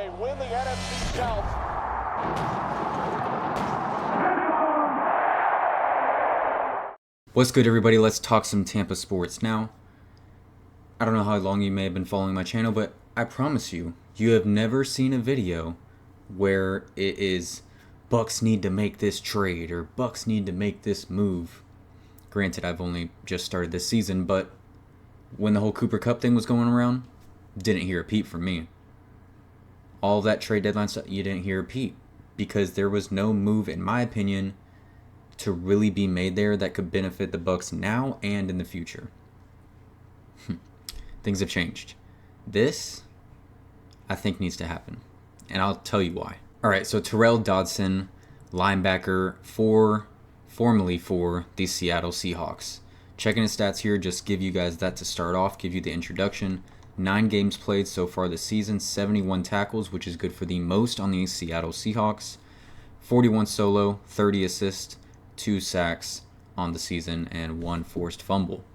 Bay win the NFC South. What's good, everybody? Let's talk some Tampa sports. Now, I don't know how long you may have been following my channel, but I promise you, you have never seen a video where it is Bucs need to make this trade or Bucs need to make this move. Granted, I've only just started this season, but when the whole Cooper Kupp thing was going around, didn't hear a peep from me. All that trade deadline stuff, you didn't hear a peep because there was no move, in my opinion, to really be made there that could benefit the Bucs now and in the future. Things have changed. This, I think, needs to happen, and I'll tell you why. All right, so Tyrel Dodson, linebacker formerly for the Seattle Seahawks. Checking his stats here, just give you guys that to start off, give you the introduction. 9 games played so far this season, 71 tackles, which is good for the most on the Seattle Seahawks. 41 solo, 30 assists, 2 sacks on the season, and 1 forced fumble.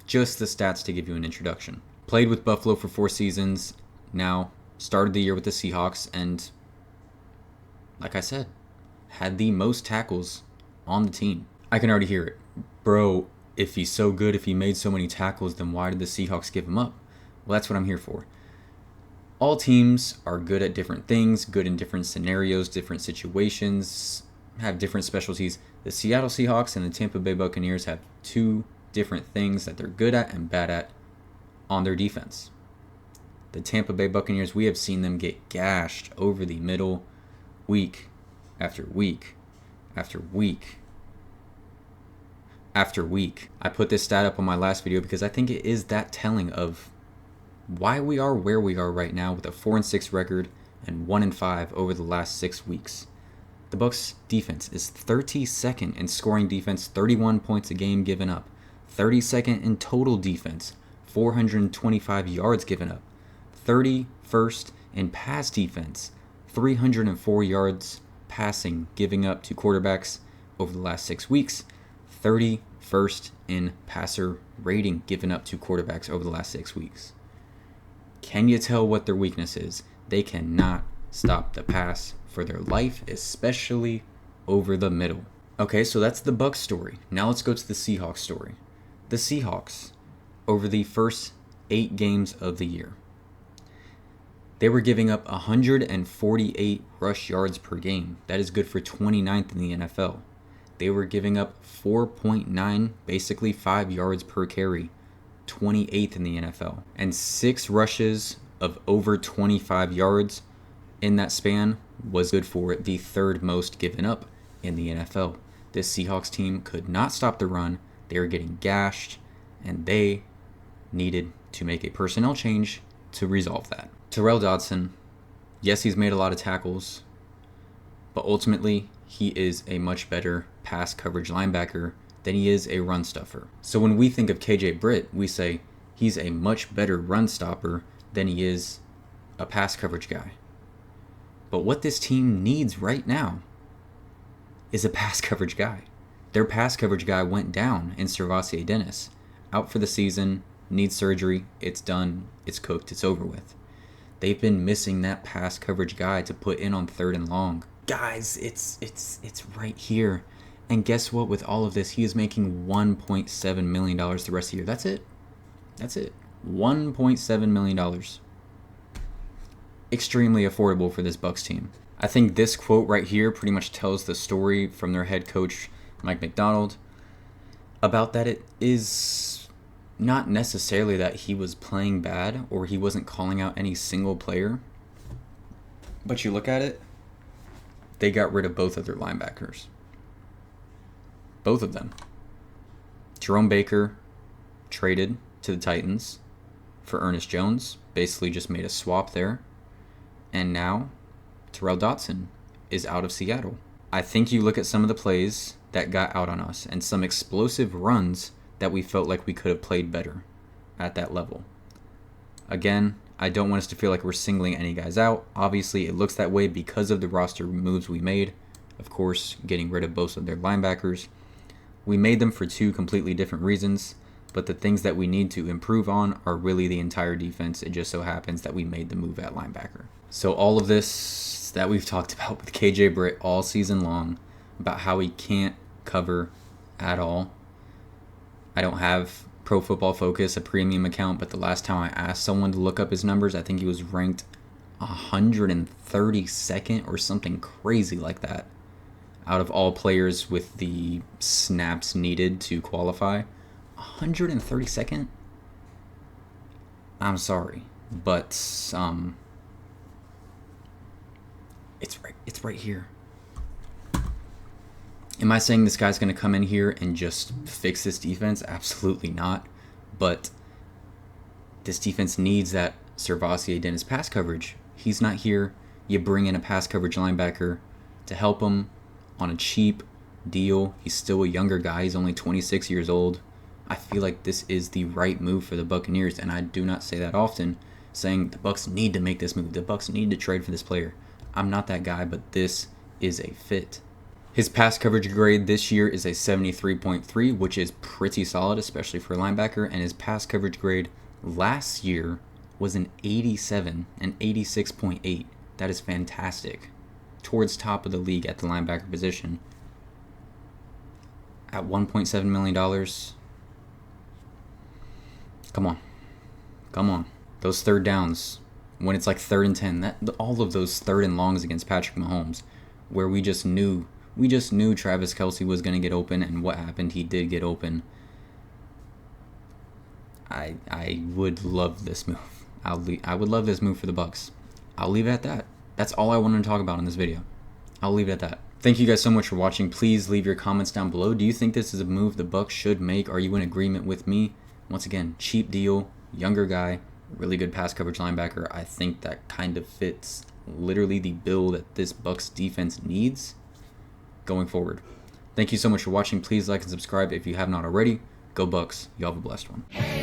Just the stats to give you an introduction. Played with Buffalo for 4 seasons, now started the year with the Seahawks, and like I said, had the most tackles on the team. I can already hear it. Bro, if he's so good, if he made so many tackles, then why did the Seahawks give him up? Well, that's what I'm here for. All teams are good at different things, good in different scenarios, different situations, have different specialties. The Seattle Seahawks and the Tampa Bay Buccaneers have 2 different things that they're good at and bad at on their defense. The Tampa Bay Buccaneers, we have seen them get gashed over the middle week after week after week after week. I put this stat up on my last video because I think it is that telling of why we are where we are right now with a 4-6 record and 1-5 over the last 6 weeks. The Bucs defense is 32nd in scoring defense, 31 points a game given up. 32nd in total defense, 425 yards given up. 31st in pass defense, 304 yards passing giving up to quarterbacks over the last 6 weeks. 31st in passer rating given up to quarterbacks over the last 6 weeks. Can you tell what their weakness is? They cannot stop the pass for their life, especially over the middle. Okay, so that's the Bucs story. Now let's go to the Seahawks story. The Seahawks, over the first 8 games of the year, they were giving up 148 rush yards per game. That is good for 29th in the NFL. They were giving up 4.9, basically 5 yards per carry, 28th in the NFL. And 6 rushes of over 25 yards in that span was good for the 3rd most given up in the NFL. This Seahawks team could not stop the run. They were getting gashed, and they needed to make a personnel change to resolve that. Tyrel Dodson, yes, he's made a lot of tackles, but ultimately he is a much better pass coverage linebacker than he is a run stuffer. So when we think of KJ Britt, we say he's a much better run stopper than he is a pass coverage guy. But what this team needs right now is a pass coverage guy. Their pass coverage guy went down in Servassier Dennis. Out for the season, needs surgery, it's done, it's cooked, it's over with. They've been missing that pass coverage guy to put in on 3rd and long. Guys, it's right here. And guess what? With all of this, he is making $1.7 million the rest of the year. That's it. $1.7 million. Extremely affordable for this Bucs team. I think this quote right here pretty much tells the story from their head coach, Mike Macdonald, about that it is not necessarily that he was playing bad or he wasn't calling out any single player. But you look at it, they got rid of both of their linebackers. Both of them. Jerome Baker traded to the Titans for Ernest Jones. Basically just made a swap there. And now Tyrel Dodson is out of Seattle. I think you look at some of the plays that got out on us and some explosive runs that we felt like we could have played better at that level. Again, I don't want us to feel like we're singling any guys out. Obviously, it looks that way because of the roster moves we made. Of course, getting rid of both of their linebackers. We made them for 2 completely different reasons, but the things that we need to improve on are really the entire defense. It just so happens that we made the move at linebacker. So all of this that we've talked about with KJ Britt all season long, about how he can't cover at all. I don't have Pro Football Focus, a premium account, but the last time I asked someone to look up his numbers, I think he was ranked 132nd or something crazy like that. Out of all players with the snaps needed to qualify, 132nd? I'm sorry, but it's right here. Am I saying this guy's going to come in here and just fix this defense? Absolutely not. But this defense needs that Servassier Dennis pass coverage. He's not here. You bring in a pass coverage linebacker to help him on a cheap deal. He's still a younger guy. He's only 26 years old. I feel like this is the right move for the Buccaneers, and I do not say that often, saying the Bucs need to make this move. The Bucs need to trade for this player. I'm not that guy, but this is a fit. His pass coverage grade this year is a 73.3, which is pretty solid, especially for a linebacker, and his pass coverage grade last year was an 87, an 86.8. That is fantastic. Towards top of the league at the linebacker position. At $1.7 million, come on. Those third downs, when it's like 3rd and 10, all of those 3rd and longs against Patrick Mahomes, where we just knew Travis Kelce was going to get open, and what happened? He did get open. I would love this move. I would love this move for the Bucs. I'll leave it at that. That's all I wanted to talk about in this video. I'll leave it at that. Thank you guys so much for watching. Please leave your comments down below. Do you think this is a move the Bucs should make? Are you in agreement with me? Once again, cheap deal, younger guy, really good pass coverage linebacker. I think that kind of fits literally the bill that this Bucs defense needs going forward. Thank you so much for watching. Please like and subscribe if you have not already. Go Bucs. You all have a blessed one.